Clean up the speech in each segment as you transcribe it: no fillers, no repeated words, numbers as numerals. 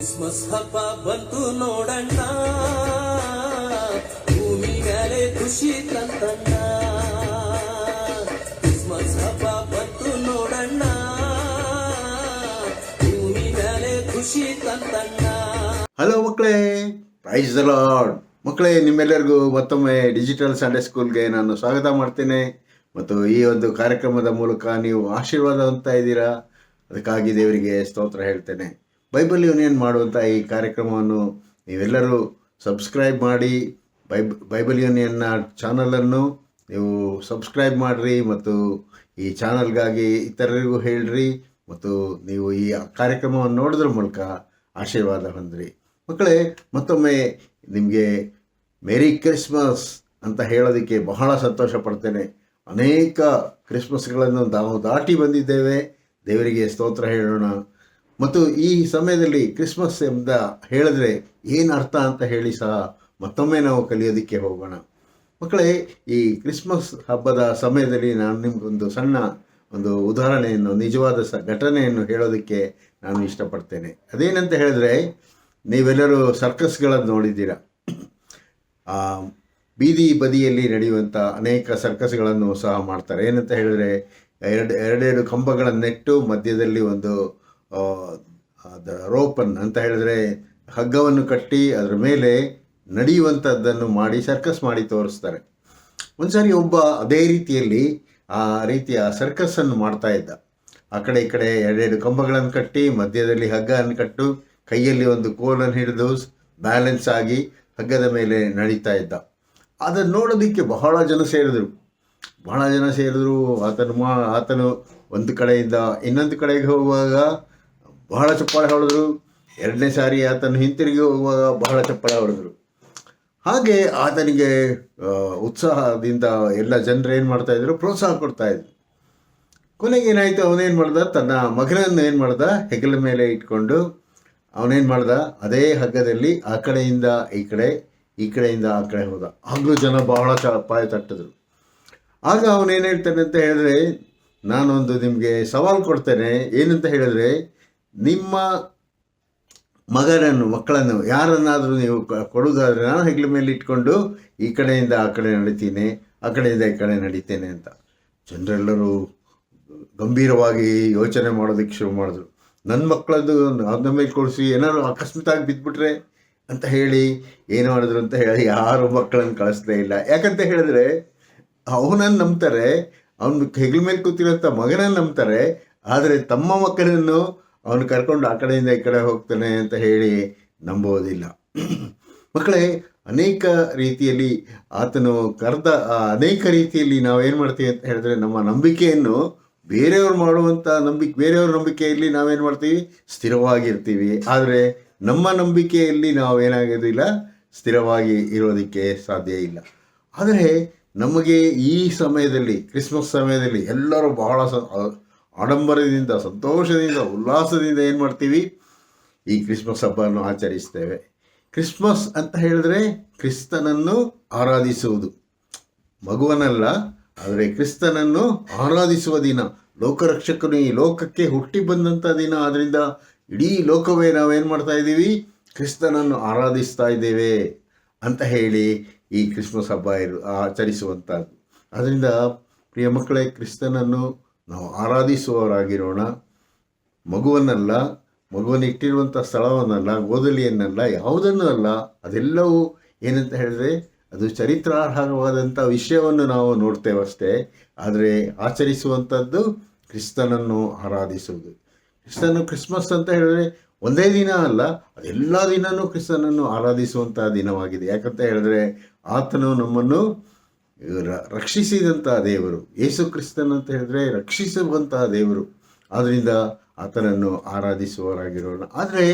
Christmas ಹಬ್ಬ ಬಂತು ನೋಡಣ್ಣ, ಭೂಮಿ ಮೇಲೆ ಖುಷಿ ತಂತಣ್ಣ. ಕ್ರಿಸ್ಮಸ್ ಹಬ್ಬ ಬಂತು ನೋಡಣ್ಣ, ಭೂಮಿ ಮೇಲೆ ಖುಷಿ ತಂತಣ್ಣ. ಹಲೋ ಮಕ್ಕಳೇ, ಪ್ರೈಸ್ ದ ಲಾರ್ಡ್. ಮಕ್ಕಳೇ, ನಿಮ್ಮೆಲ್ಲರಿಗೂ ಮತ್ತೊಮ್ಮೆ ಡಿಜಿಟಲ್ ಸಂಡೇ ಸ್ಕೂಲ್ಗೆ ನಾನು ಸ್ವಾಗತ ಮಾಡ್ತೇನೆ. ಮತ್ತು ಈ ಒಂದು ಕಾರ್ಯಕ್ರಮದ ಮೂಲಕ ನೀವು ಆಶೀರ್ವಾದ ಹೊಂದ್ತಾ ಇದ್ದೀರಾ, ಅದಕ್ಕಾಗಿ ದೇವರಿಗೆ ಸ್ತೋತ್ರ ಹೇಳ್ತೇನೆ. ಬೈಬಲ್ ಯೂನಿಯನ್ ಮಾಡುವಂಥ ಈ ಕಾರ್ಯಕ್ರಮವನ್ನು ನೀವೆಲ್ಲರೂ ಸಬ್ಸ್ಕ್ರೈಬ್ ಮಾಡಿ. ಬೈಬಲ್ ಯೂನಿಯನ್ನ ಚಾನಲನ್ನು ನೀವು ಸಬ್ಸ್ಕ್ರೈಬ್ ಮಾಡಿರಿ ಮತ್ತು ಈ ಚಾನಲ್ಗಾಗಿ ಇತರರಿಗೂ ಹೇಳ್ರಿ ಮತ್ತು ನೀವು ಈ ಕಾರ್ಯಕ್ರಮವನ್ನು ನೋಡೋದ್ರ ಮೂಲಕ ಆಶೀರ್ವಾದ ಹೊಂದ್ರಿ. ಮಕ್ಕಳೇ, ಮತ್ತೊಮ್ಮೆ ನಿಮಗೆ ಮೇರಿ ಕ್ರಿಸ್ಮಸ್ ಅಂತ ಹೇಳೋದಕ್ಕೆ ಬಹಳ ಸಂತೋಷ ಪಡ್ತೇನೆ. ಅನೇಕ ಕ್ರಿಸ್ಮಸ್ಗಳನ್ನು ನಾವು ದಾಟಿ ಬಂದಿದ್ದೇವೆ. ದೇವರಿಗೆ ಸ್ತೋತ್ರ ಹೇಳೋಣ. ಮತ್ತು ಈ ಸಮಯದಲ್ಲಿ ಕ್ರಿಸ್ಮಸ್ ಎಂಬ ಹೇಳಿದ್ರೆ ಏನು ಅರ್ಥ ಅಂತ ಹೇಳಿ ಸಹ ಮತ್ತೊಮ್ಮೆ ನಾವು ಕಲಿಯೋದಕ್ಕೆ ಹೋಗೋಣ. ಮಕ್ಕಳೇ, ಈ ಕ್ರಿಸ್ಮಸ್ ಹಬ್ಬದ ಸಮಯದಲ್ಲಿ ನಾನು ನಿಮಗೊಂದು ಸಣ್ಣ ಒಂದು ಉದಾಹರಣೆಯನ್ನು, ನಿಜವಾದ ಘಟನೆಯನ್ನು ಹೇಳೋದಕ್ಕೆ ನಾನು ಇಷ್ಟಪಡ್ತೇನೆ. ಅದೇನಂತ ಹೇಳಿದ್ರೆ, ನೀವೆಲ್ಲರೂ ಸರ್ಕಸ್ಗಳನ್ನು ನೋಡಿದ್ದೀರ. ಬೀದಿ ಬದಿಯಲ್ಲಿ ನಡೆಯುವಂಥ ಅನೇಕ ಸರ್ಕಸ್ಗಳನ್ನು ಸಹ ಮಾಡ್ತಾರೆ. ಏನಂತ ಹೇಳಿದ್ರೆ, ಎರಡೆರಡು ಕಂಬಗಳನ್ನು ನೆಟ್ಟು ಮಧ್ಯದಲ್ಲಿ ಒಂದು ರೋಪನ್ ಅಂತ ಹೇಳಿದ್ರೆ ಹಗ್ಗವನ್ನು ಕಟ್ಟಿ ಅದರ ಮೇಲೆ ನಡೆಯುವಂಥದ್ದನ್ನು ಮಾಡಿ ಸರ್ಕಸ್ ಮಾಡಿ ತೋರಿಸ್ತಾರೆ. ಒಂದ್ಸಾರಿ ಒಬ್ಬ ಅದೇ ರೀತಿಯಲ್ಲಿ ಆ ರೀತಿಯ ಸರ್ಕಸ್ಸನ್ನು ಮಾಡ್ತಾ ಇದ್ದ. ಆ ಕಡೆ ಈ ಕಡೆ ಎರಡೆರಡು ಕಂಬಗಳನ್ನು ಕಟ್ಟಿ ಮಧ್ಯದಲ್ಲಿ ಹಗ್ಗವನ್ನು ಕಟ್ಟು ಕೈಯಲ್ಲಿ ಒಂದು ಕೋಲನ್ನು ಹಿಡಿದು ಬ್ಯಾಲೆನ್ಸ್ ಆಗಿ ಹಗ್ಗದ ಮೇಲೆ ನಡೀತಾ ಇದ್ದ. ಅದನ್ನು ನೋಡೋದಕ್ಕೆ ಬಹಳ ಜನ ಸೇರಿದ್ರು. ಆತನು ಒಂದು ಕಡೆಯಿಂದ ಇನ್ನೊಂದು ಕಡೆಗೆ ಹೋಗುವಾಗ ಬಹಳ ಚಪ್ಪಾಳೆ ಹೊಡೆದ್ರು. ಎರಡನೇ ಸಾರಿ ಆತನು ಹಿಂತಿರುಗಿ ಹೋಗುವಾಗ ಬಹಳ ಚಪ್ಪಾಳೆ ಹೊಡೆದ್ರು. ಹಾಗೆ ಆತನಿಗೆ ಉತ್ಸಾಹದಿಂದ ಎಲ್ಲ ಜನರು ಏನು ಮಾಡ್ತಾಯಿದ್ರು, ಪ್ರೋತ್ಸಾಹ ಕೊಡ್ತಾಯಿದ್ರು. ಕೊನೆಗೆ ಏನಾಯಿತು, ಅವನೇನು ಮಾಡ್ದ, ತನ್ನ ಮಗನನ್ನು ಏನು ಮಾಡ್ದ, ಹೆಗಲ ಮೇಲೆ ಇಟ್ಕೊಂಡು ಅವನೇನು ಮಾಡ್ದ, ಅದೇ ಹಗ್ಗದಲ್ಲಿ ಆ ಕಡೆಯಿಂದ ಈ ಕಡೆ, ಈ ಕಡೆಯಿಂದ ಆ ಕಡೆ ಹೋದ. ಆಗಲೂ ಜನ ಬಹಳ ಚಪ್ಪಾಳೆ ತಟ್ಟಿದ್ರು. ಆಗ ಅವನೇನು ಹೇಳ್ತಾನೆ ಅಂತ ಹೇಳಿದ್ರೆ, ನಾನೊಂದು ನಿಮಗೆ ಸವಾಲು ಕೊಡ್ತೇನೆ. ಏನಂತ ಹೇಳಿದ್ರೆ, ನಿಮ್ಮ ಮಕ್ಕಳನ್ನು ಯಾರನ್ನಾದರೂ ನೀವು ಕೊಡೋದಾದರೆ ನಾನು ಹೆಗಲ ಮೇಲೆ ಇಟ್ಕೊಂಡು ಈ ಕಡೆಯಿಂದ ಆ ಕಡೆ ನಡಿತೀನಿ, ಆ ಕಡೆಯಿಂದ ಈ ಕಡೆ ನಡಿತೇನೆ ಅಂತ. ಜನರೆಲ್ಲರೂ ಗಂಭೀರವಾಗಿ ಯೋಚನೆ ಮಾಡೋದಕ್ಕೆ ಶುರು ಮಾಡಿದ್ರು. ನನ್ನ ಮಕ್ಕಳದ್ದು ಅದನ್ನ ಮೇಲೆ ಕೊಡಿಸಿ ಏನಾದ್ರು ಅಕಸ್ಮಾತಾಗಿ ಬಿದ್ದುಬಿಟ್ರೆ ಅಂತ ಹೇಳಿ ಏನು ಮಾಡಿದ್ರು ಅಂತ ಹೇಳಿ ಯಾರು ಮಕ್ಕಳನ್ನು ಕಳಿಸ್ಲೇ ಇಲ್ಲ. ಯಾಕಂತ ಹೇಳಿದ್ರೆ, ಅವನನ್ನು ನಂಬ್ತಾರೆ, ಅವನು ಹೆಗಲ ಮೇಲೆ ಕೂತಿರೋಂಥ ಮಗನನ್ನು ನಂಬ್ತಾರೆ, ಆದರೆ ತಮ್ಮ ಮಕ್ಕಳನ್ನು ಅವನು ಕರ್ಕೊಂಡು ಆ ಕಡೆಯಿಂದ ಈ ಕಡೆ ಹೋಗ್ತಾನೆ ಅಂತ ಹೇಳಿ ನಂಬೋದಿಲ್ಲ. ಮಕ್ಕಳೇ, ಅನೇಕ ರೀತಿಯಲ್ಲಿ ಆತನು ಅನೇಕ ರೀತಿಯಲ್ಲಿ ನಾವೇನು ಮಾಡ್ತೀವಿ ಅಂತ ಹೇಳಿದ್ರೆ, ನಮ್ಮ ನಂಬಿಕೆಯನ್ನು ಬೇರೆಯವ್ರು ಮಾಡುವಂಥ ಬೇರೆಯವ್ರ ನಂಬಿಕೆಯಲ್ಲಿ ನಾವೇನು ಮಾಡ್ತೀವಿ, ಸ್ಥಿರವಾಗಿರ್ತೀವಿ. ಆದರೆ ನಮ್ಮ ನಂಬಿಕೆಯಲ್ಲಿ ನಾವೇನಾಗೋದಿಲ್ಲ, ಸ್ಥಿರವಾಗಿ ಇರೋದಕ್ಕೆ ಸಾಧ್ಯ ಇಲ್ಲ. ಆದರೆ ನಮಗೆ ಈ ಸಮಯದಲ್ಲಿ, ಕ್ರಿಸ್ಮಸ್ ಸಮಯದಲ್ಲಿ ಎಲ್ಲರೂ ಬಹಳ ಆಡಂಬರದಿಂದ, ಸಂತೋಷದಿಂದ, ಉಲ್ಲಾಸದಿಂದ ಏನು ಮಾಡ್ತೀವಿ, ಈ ಕ್ರಿಸ್ಮಸ್ ಹಬ್ಬವನ್ನು ಆಚರಿಸ್ತೇವೆ. ಕ್ರಿಸ್ಮಸ್ ಅಂತ ಹೇಳಿದ್ರೆ ಕ್ರಿಸ್ತನನ್ನು ಆರಾಧಿಸುವುದು, ಮಗುವನಲ್ಲ, ಆದರೆ ಕ್ರಿಸ್ತನನ್ನು ಆರಾಧಿಸುವ ದಿನ. ಲೋಕರಕ್ಷಕನು ಈ ಲೋಕಕ್ಕೆ ಹುಟ್ಟಿ ಬಂದಂಥ ದಿನ. ಆದ್ದರಿಂದ ಇಡೀ ಲೋಕವೇ ನಾವೇನು ಮಾಡ್ತಾ ಇದ್ದೀವಿ, ಕ್ರಿಸ್ತನನ್ನು ಆರಾಧಿಸ್ತಾ ಇದ್ದೇವೆ ಅಂತ ಹೇಳಿ ಈ ಕ್ರಿಸ್ಮಸ್ ಹಬ್ಬ ಆಚರಿಸುವಂಥದ್ದು. ಅದರಿಂದ ಪ್ರಿಯ ಮಕ್ಕಳೇ, ಕ್ರಿಸ್ತನನ್ನು ನಾವು ಆರಾಧಿಸುವವರಾಗಿರೋಣ. ಮಗುವನ್ನಲ್ಲ, ಮಗುವನ್ನಿಟ್ಟಿರುವಂಥ ಸ್ಥಳವನ್ನಲ್ಲ, ಗೋದಲಿಯನ್ನಲ್ಲ, ಯಾವುದನ್ನೂ ಅಲ್ಲ. ಅದೆಲ್ಲವೂ ಏನಂತ ಹೇಳಿದ್ರೆ, ಅದು ಚರಿತ್ರಾರ್ಹವಾದಂಥ ವಿಷಯವನ್ನು ನಾವು ನೋಡ್ತೇವಷ್ಟೇ. ಆದರೆ ಆಚರಿಸುವಂಥದ್ದು ಕ್ರಿಸ್ತನನ್ನು ಆರಾಧಿಸುವುದು. ಕ್ರಿಸ್ಮಸ್ ಅಂತ ಹೇಳಿದ್ರೆ ಒಂದೇ ದಿನ ಅಲ್ಲ, ಅದೆಲ್ಲ ದಿನವೂ ಕ್ರಿಸ್ತನನ್ನು ಆರಾಧಿಸುವಂಥ ದಿನವಾಗಿದೆ. ಯಾಕಂತ ಹೇಳಿದ್ರೆ, ಆತನು ನಮ್ಮನ್ನು ರಕ್ಷಿಸಿದಂಥ ದೇವರು. ಯೇಸು ಕ್ರಿಸ್ತನ್ ಅಂತ ಹೇಳಿದ್ರೆ ರಕ್ಷಿಸುವಂತಹ ದೇವರು. ಆದ್ದರಿಂದ ಆತನನ್ನು ಆರಾಧಿಸುವವರಾಗಿರೋಣ. ಆದರೆ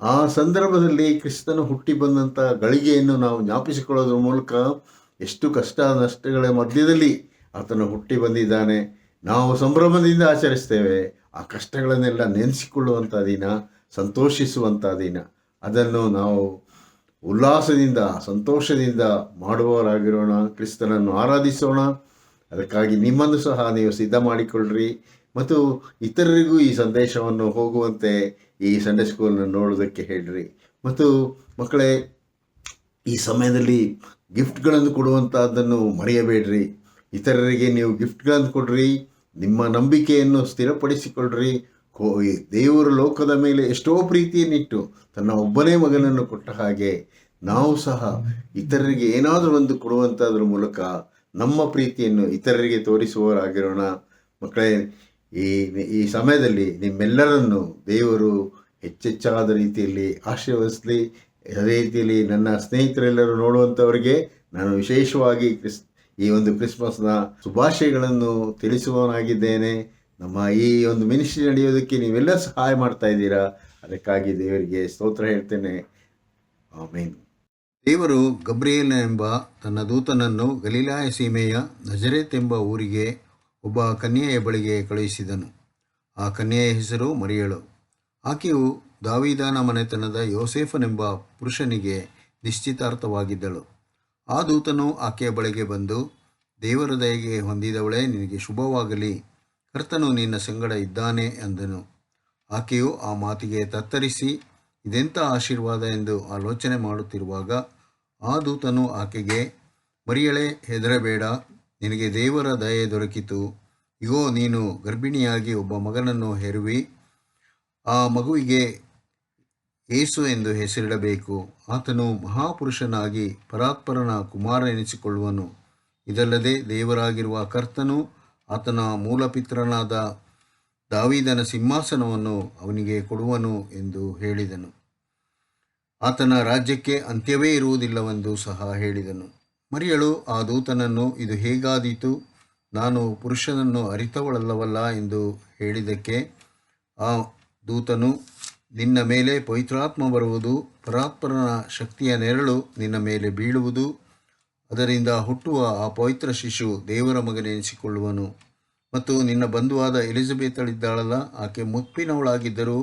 ಆ ಸಂದರ್ಭದಲ್ಲಿ ಕ್ರಿಸ್ತನು ಹುಟ್ಟಿ ಬಂದಂಥ ಗಳಿಗೆಯನ್ನು ನಾವು ಜ್ಞಾಪಿಸಿಕೊಳ್ಳೋದ್ರ ಮೂಲಕ ಎಷ್ಟು ಕಷ್ಟ ನಷ್ಟಗಳ ಮಧ್ಯದಲ್ಲಿ ಆತನು ಹುಟ್ಟಿ ಬಂದಿದ್ದಾನೆ, ನಾವು ಸಂಭ್ರಮದಿಂದ ಆಚರಿಸ್ತೇವೆ. ಆ ಕಷ್ಟಗಳನ್ನೆಲ್ಲ ನೆನೆಸಿಕೊಳ್ಳುವಂಥ ದಿನ, ಸಂತೋಷಿಸುವಂಥ ದಿನ. ಅದನ್ನು ನಾವು ಉಲ್ಲಾಸದಿಂದ, ಸಂತೋಷದಿಂದ ಮಾಡುವವರಾಗಿರೋಣ, ಕ್ರಿಸ್ತನನ್ನು ಆರಾಧಿಸೋಣ. ಅದಕ್ಕಾಗಿ ನಿಮ್ಮನ್ನು ಸಹ ನೀವು ಸಿದ್ಧ ಮಾಡಿಕೊಳ್ಳ್ರಿ. ಮತ್ತು ಇತರರಿಗೂ ಈ ಸಂದೇಶವನ್ನು ಹೋಗುವಂತೆ ಈ ಸಂಡೇ ಸ್ಕೂಲ್ನ ನೋಡೋದಕ್ಕೆ ಹೇಳ್ರಿ. ಮತ್ತು ಮಕ್ಕಳೇ, ಈ ಸಮಯದಲ್ಲಿ ಗಿಫ್ಟ್ಗಳನ್ನು ಕೊಡುವಂಥದ್ದನ್ನು ಮರೆಯಬೇಡ್ರಿ. ಇತರರಿಗೆ ನೀವು ಗಿಫ್ಟ್ಗಳನ್ನು ಕೊಡ್ರಿ, ನಿಮ್ಮ ನಂಬಿಕೆಯನ್ನು ಸ್ಥಿರಪಡಿಸಿಕೊಳ್ಳ್ರಿ. ದೇವರು ಲೋಕದ ಮೇಲೆ ಎಷ್ಟೋ ಪ್ರೀತಿಯನ್ನಿಟ್ಟು ತನ್ನ ಒಬ್ಬನೇ ಮಗನನ್ನು ಕೊಟ್ಟ ಹಾಗೆ ನಾವು ಸಹ ಇತರರಿಗೆ ಏನಾದರೂ ಒಂದು ಕೊಡುವಂಥದ್ರ ಮೂಲಕ ನಮ್ಮ ಪ್ರೀತಿಯನ್ನು ಇತರರಿಗೆ ತೋರಿಸುವವರಾಗಿರೋಣ. ಮಕ್ಕಳೇ, ಈ ಸಮಯದಲ್ಲಿ ನಿಮ್ಮೆಲ್ಲರನ್ನು ದೇವರು ಹೆಚ್ಚೆಚ್ಚಾದ ರೀತಿಯಲ್ಲಿ ಆಶೀರ್ವದಿಸಲಿ. ಅದೇ ರೀತಿಯಲ್ಲಿ ನನ್ನ ಸ್ನೇಹಿತರೆಲ್ಲರೂ ನೋಡುವಂಥವರಿಗೆ ನಾನು ವಿಶೇಷವಾಗಿ ಈ ಒಂದು ಕ್ರಿಸ್ಮಸ್ನ ಶುಭಾಶಯಗಳನ್ನು ತಿಳಿಸುವವನಾಗಿದ್ದೇನೆ. ನಮ್ಮ ಈ ಒಂದು ಮಿನಿಸ್ಟ್ರಿ ನಡೆಯೋದಕ್ಕೆ ನೀವೆಲ್ಲ ಸಹಾಯ ಮಾಡ್ತಾ ಇದ್ದೀರಾ, ಅದಕ್ಕಾಗಿ ದೇವರಿಗೆ ಸ್ತೋತ್ರ ಹೇಳ್ತೇನೆ. ಆಮೇನ್. ದೇವರು ಗಬ್ರಿಯೇಲ ಎಂಬ ತನ್ನ ದೂತನನ್ನು ಗಲಿಲಾಯ ಸೀಮೆಯ ನಜರೇತ್ ಎಂಬ ಊರಿಗೆ ಒಬ್ಬ ಕನ್ಯೆಯ ಬಳಿಗೆ ಕಳುಹಿಸಿದನು. ಆ ಕನ್ಯೆಯ ಹೆಸರು ಮರಿಯಳು. ಆಕೆಯು ದಾವೀದನ ಮನೆತನದ ಯೋಸೇಫನೆಂಬ ಪುರುಷನಿಗೆ ನಿಶ್ಚಿತಾರ್ಥವಾಗಿದ್ದಳು. ಆ ದೂತನು ಆಕೆಯ ಬಳಿಗೆ ಬಂದು, ದೇವರ ದಯೆಗೆ ಹೊಂದಿದವಳೇ, ನಿನಗೆ ಶುಭವಾಗಲಿ, ಕರ್ತನು ನಿನ್ನ ಸಂಗಡ ಇದ್ದಾನೆ ಅಂದನು. ಆಕೆಯು ಆ ಮಾತಿಗೆ ತತ್ತರಿಸಿ ಇದೆಂಥ ಆಶೀರ್ವಾದ ಎಂದು ಆಲೋಚನೆ ಮಾಡುತ್ತಿರುವಾಗ ಆ ದೂತನು ಆಕೆಗೆ, ಮರಿಯಳೇ, ಹೆದರಬೇಡ, ನಿನಗೆ ದೇವರ ದಯೆ ದೊರಕಿತು. ಇಗೋ, ನೀನು ಗರ್ಭಿಣಿಯಾಗಿ ಒಬ್ಬ ಮಗನನ್ನು ಹೆರುವಿ. ಆ ಮಗುವಿಗೆ ಯೇಸು ಎಂದು ಹೆಸರಿಡಬೇಕು. ಆತನು ಮಹಾಪುರುಷನಾಗಿ ಪರಾತ್ಪರನ ಕುಮಾರ ಎನಿಸಿಕೊಳ್ಳುವನು. ಇದಲ್ಲದೆ ದೇವರಾಗಿರುವ ಕರ್ತನು ಆತನ ಮೂಲಪಿತ್ರನಾದ ದಾವೀದನ ಸಿಂಹಾಸನವನ್ನು ಅವನಿಗೆ ಕೊಡುವನು ಎಂದು ಹೇಳಿದನು. ಆತನ ರಾಜ್ಯಕ್ಕೆ ಅಂತ್ಯವೇ ಇರುವುದಿಲ್ಲವೆಂದು ಸಹ ಹೇಳಿದನು. ಮರಿಯಳು ಆ ದೂತನನ್ನು, ಇದು ಹೇಗಾದೀತು, ನಾನು ಪುರುಷನನ್ನು ಅರಿತವಳಲ್ಲವಲ್ಲ ಎಂದು ಹೇಳಿದ್ದಕ್ಕೆ ಆ ದೂತನು, ನಿನ್ನ ಮೇಲೆ ಪವಿತ್ರಾತ್ಮ ಬರುವುದು, ಪರಾತ್ಪರನ ಶಕ್ತಿಯ ನೆರಳು ನಿನ್ನ ಮೇಲೆ ಬೀಳುವುದು. ಅದರಿಂದ ಹುಟ್ಟುವ ಆ ಪವಿತ್ರ ಶಿಶು ದೇವರ ಮಗನೆನಿಸಿಕೊಳ್ಳುವನು. ಮತ್ತು ನಿನ್ನ ಬಂಧುವಾದ ಎಲಿಜಬೆತಳಿದ್ದಾಳಲ್ಲ, ಆಕೆ ಮುಪ್ಪಿನವಳಾಗಿದ್ದರೂ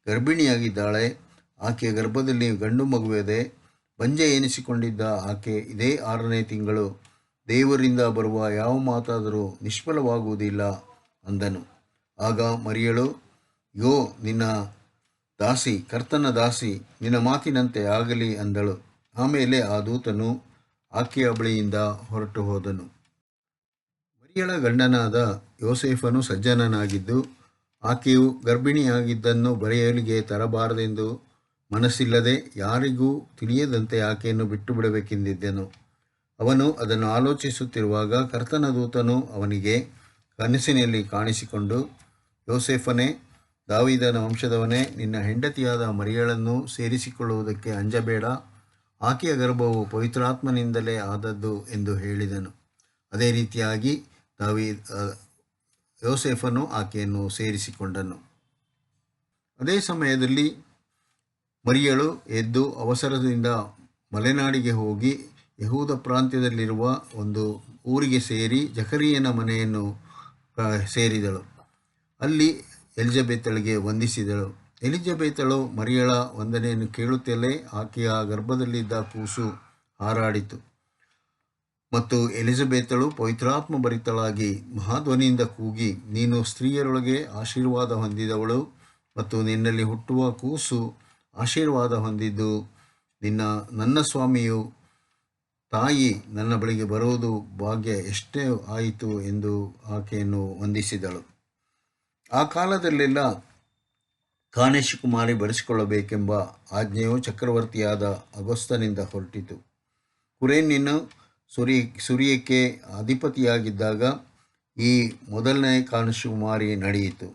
ಗರ್ಭಿಣಿಯಾಗಿದ್ದಾಳೆ. ಆಕೆಯ ಗರ್ಭದಲ್ಲಿ ಗಂಡು ಮಗುವಿದೆ. ಬಂಜೆ ಎನಿಸಿಕೊಂಡಿದ್ದ ಆಕೆ ಇದೇ 6ನೇ ತಿಂಗಳು. ದೇವರಿಂದ ಬರುವ ಯಾವ ಮಾತಾದರೂ ನಿಷ್ಫಲವಾಗುವುದಿಲ್ಲ ಅಂದನು. ಆಗ ಮರಿಯಳು, ಇಗೋ ನಿನ್ನ ದಾಸಿ, ಕರ್ತನ ದಾಸಿ, ನಿನ್ನ ಮಾತಿನಂತೆ ಆಗಲಿ ಅಂದಳು. ಆಮೇಲೆ ಆ ದೂತನು ಆಕೆಯ ಬಳಿಯಿಂದ ಹೊರಟು ಹೋದನು. ಮರಿಯಳ ಗಂಡನಾದ ಯೋಸೇಫನು ಸಜ್ಜನನಾಗಿದ್ದು, ಆಕೆಯು ಗರ್ಭಿಣಿಯಾಗಿದ್ದನ್ನು ಬರೆಯಲಿಗೆ ತರಬಾರದೆಂದು ಮನಸ್ಸಿಲ್ಲದೆ ಯಾರಿಗೂ ತಿಳಿಯದಂತೆ ಆಕೆಯನ್ನು ಬಿಟ್ಟು ಬಿಡಬೇಕೆಂದಿದ್ದನು. ಅವನು ಅದನ್ನು ಆಲೋಚಿಸುತ್ತಿರುವಾಗ ಕರ್ತನ ದೂತನು ಅವನಿಗೆ ಕನಸಿನಲ್ಲಿ ಕಾಣಿಸಿಕೊಂಡು, ಯೋಸೇಫನೇ, ದಾವೀದನ ವಂಶದವನೇ, ನಿನ್ನ ಹೆಂಡತಿಯಾದ ಮರಿಯಳನ್ನು ಸೇರಿಸಿಕೊಳ್ಳುವುದಕ್ಕೆ ಅಂಜಬೇಡ. ಆಕೆಯ ಗರ್ಭವು ಪವಿತ್ರಾತ್ಮನಿಂದಲೇ ಆದದ್ದು ಎಂದು ಹೇಳಿದನು. ಅದೇ ರೀತಿಯಾಗಿ ಯೋಸೇಫನು ಆಕೆಯನ್ನು ಸೇರಿಸಿಕೊಂಡನು. ಅದೇ ಸಮಯದಲ್ಲಿ ಮರಿಯಳು ಎದ್ದು ಅವಸರದಿಂದ ಮಲೆನಾಡಿಗೆ ಹೋಗಿ ಯಹೂದ ಪ್ರಾಂತ್ಯದಲ್ಲಿರುವ ಒಂದು ಊರಿಗೆ ಸೇರಿ ಜಕರೀಯನ ಮನೆಯನ್ನು ಸೇರಿದಳು. ಅಲ್ಲಿ ಎಲಿಜಬೆತಳಿಗೆ ವಂದಿಸಿದಳು. ಎಲಿಜಬೆತಳು ಮರಿಯಳ ವಂದನೆಯನ್ನು ಕೇಳುತ್ತಲೇ ಆಕೆಯ ಗರ್ಭದಲ್ಲಿದ್ದ ಕೂಸು ಹಾರಾಡಿತು. ಮತ್ತು ಎಲಿಜಬೆತಳು ಪವಿತ್ರಾತ್ಮ ಭರಿತಳಾಗಿ ಮಹಾಧ್ವನಿಯಿಂದ ಕೂಗಿ, ನೀನು ಸ್ತ್ರೀಯರೊಳಗೆ ಆಶೀರ್ವಾದ ಹೊಂದಿದವಳು, ಮತ್ತು ನಿನ್ನಲ್ಲಿ ಹುಟ್ಟುವ ಕೂಸು ಆಶೀರ್ವಾದ ಹೊಂದಿದ್ದು, ನನ್ನ ಸ್ವಾಮಿಯು ತಾಯಿ ನನ್ನ ಬಳಿಗೆ ಬರುವುದು ಭಾಗ್ಯ ಎಷ್ಟೇ ಆಯಿತು ಎಂದು ಆಕೆಯನ್ನು ವಂದಿಸಿದಳು. ಆ ಕಾಲದಲ್ಲೆಲ್ಲ ಕಾನೇಶಕುಮಾರಿ ಬರೆಸಿಕೊಳ್ಳಬೇಕೆಂಬ ಆಜ್ಞೆಯು ಚಕ್ರವರ್ತಿಯಾದ ಅಗೊಸ್ತನಿಂದ ಹೊರಟಿತು. ಕುರೇನ್ಯನು ಸುರಿಯಕ್ಕೆ ಅಧಿಪತಿಯಾಗಿದ್ದಾಗ ಈ ಮೊದಲನೇ ಕಾನೇಶಕುಮಾರಿ ನಡೆಯಿತು.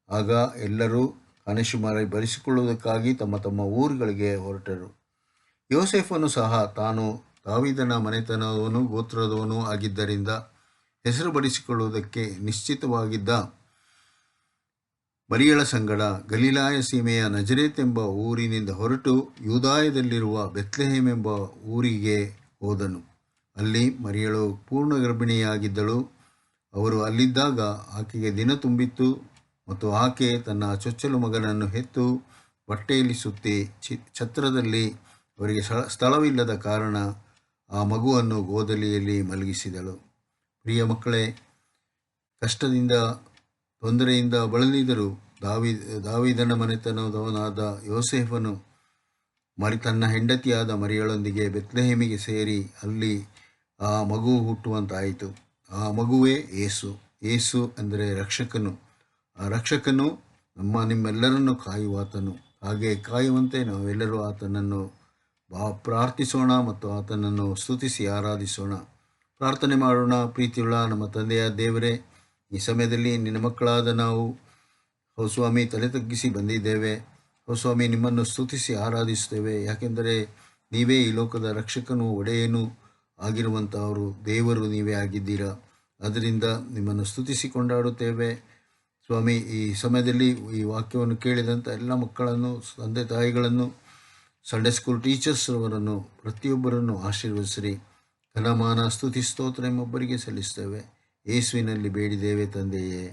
ಆಗ ಎಲ್ಲರೂ ಕಾನೇಶಕುಮಾರಿ ಬರೆಸಿಕೊಳ್ಳುವುದಕ್ಕಾಗಿ ತಮ್ಮ ತಮ್ಮ ಊರುಗಳಿಗೆ ಹೊರಟರು. ಯೋಸೇಫನು ಸಹ ತಾನು ದಾವೀದನ ಮನೆತನದವನು ಗೋತ್ರದವನೂ ಆಗಿದ್ದರಿಂದ ಹೆಸರು ಬರೆಸಿಕೊಳ್ಳುವುದಕ್ಕೆ ನಿಶ್ಚಿತವಾಗಿದ್ದ ಮರಿಯಳ ಸಂಗಡ ಗಲಿಲಾಯ ಸೀಮೆಯ ನಜರೇತ್ ಎಂಬ ಊರಿನಿಂದ ಹೊರಟು ಯೂದಾಯದಲ್ಲಿರುವ ಬೆತ್ಲೆಹೇಮ್ ಎಂಬ ಊರಿಗೆ ಹೋದನು. ಅಲ್ಲಿ ಮರಿಯಳು ಪೂರ್ಣ ಗರ್ಭಿಣಿಯಾಗಿದ್ದಳು. ಅವರು ಅಲ್ಲಿದ್ದಾಗ ಆಕೆಗೆ ದಿನ ತುಂಬಿತ್ತು. ಮತ್ತು ಆಕೆ ತನ್ನ ಚೊಚ್ಚಲು ಮಗನನ್ನು ಹೆತ್ತು ಬಟ್ಟೆಯಲ್ಲಿ ಸುತ್ತಿ ಛತ್ರದಲ್ಲಿ ಅವರಿಗೆ ಸ್ಥಳವಿಲ್ಲದ ಕಾರಣ ಆ ಮಗುವನ್ನು ಗೋದಲಿಯಲ್ಲಿ ಮಲಗಿಸಿದಳು. ಪ್ರಿಯ ಮಕ್ಕಳೇ, ಕಷ್ಟದಿಂದ ತೊಂದರೆಯಿಂದ ಬಳಲಿದರೂ ದಾವೀದನ ಮನೆತನದವನಾದ ಯೋಸೇಫನು ತನ್ನ ಹೆಂಡತಿಯಾದ ಮರಿಯಳೊಂದಿಗೆ ಬೆತ್ಲೆಹೇಮಿಗೆ ಸೇರಿ ಅಲ್ಲಿ ಆ ಮಗು ಹುಟ್ಟುವಂತಾಯಿತು. ಆ ಮಗುವೇ ಯೇಸು ಅಂದರೆ ರಕ್ಷಕನು. ಆ ರಕ್ಷಕನು ನಿಮ್ಮೆಲ್ಲರನ್ನು ಕಾಯುವಾತನು. ಹಾಗೆ ಕಾಯುವಂತೆ ನಾವೆಲ್ಲರೂ ಆತನನ್ನು ಪ್ರಾರ್ಥಿಸೋಣ ಮತ್ತು ಆತನನ್ನು ಸ್ತುತಿಸಿ ಆರಾಧಿಸೋಣ. ಪ್ರಾರ್ಥನೆ ಮಾಡೋಣ. ಪ್ರೀತಿಯುಳ್ಳ ನಮ್ಮ ತಂದೆಯ ದೇವರೇ, ಈ ಸಮಯದಲ್ಲಿ ನಿನ್ನ ಮಕ್ಕಳಾದ ನಾವು ಸ್ವಾಮಿ ತಲೆ ತಗ್ಗಿಸಿ ಬಂದಿದ್ದೇವೆ. ಸ್ವಾಮಿ, ನಿಮ್ಮನ್ನು ಸ್ತುತಿಸಿ ಆರಾಧಿಸುತ್ತೇವೆ. ಯಾಕೆಂದರೆ ನೀವೇ ಈ ಲೋಕದ ರಕ್ಷಕನು, ಒಡೆಯನು ಆಗಿರುವಂಥವರು, ದೇವರು ನೀವೇ ಆಗಿದ್ದೀರಾ. ಅದರಿಂದ ನಿಮ್ಮನ್ನು ಸ್ತುತಿಸಿ ಕೊಂಡಾಡುತ್ತೇವೆ. ಸ್ವಾಮಿ, ಈ ಸಮಯದಲ್ಲಿ ಈ ವಾಕ್ಯವನ್ನು ಕೇಳಿದಂಥ ಎಲ್ಲ ಮಕ್ಕಳನ್ನು, ತಂದೆ ತಾಯಿಗಳನ್ನು, ಸಂಡೇ ಸ್ಕೂಲ್ ಟೀಚರ್ಸ್ ಅವರನ್ನು ಪ್ರತಿಯೊಬ್ಬರನ್ನು ಆಶೀರ್ವದಿಸಿರಿ. ಘನಮಾನ ಸ್ತುತಿ ಸ್ತೋತ್ರ ನಿಮ್ಮೊಬ್ಬರಿಗೆ ಸಲ್ಲಿಸ್ತೇವೆ. ಯೇಸುವಿನಲ್ಲಿ ಬೇಡಿದ್ದೇವೆ ತಂದೆಯೇ,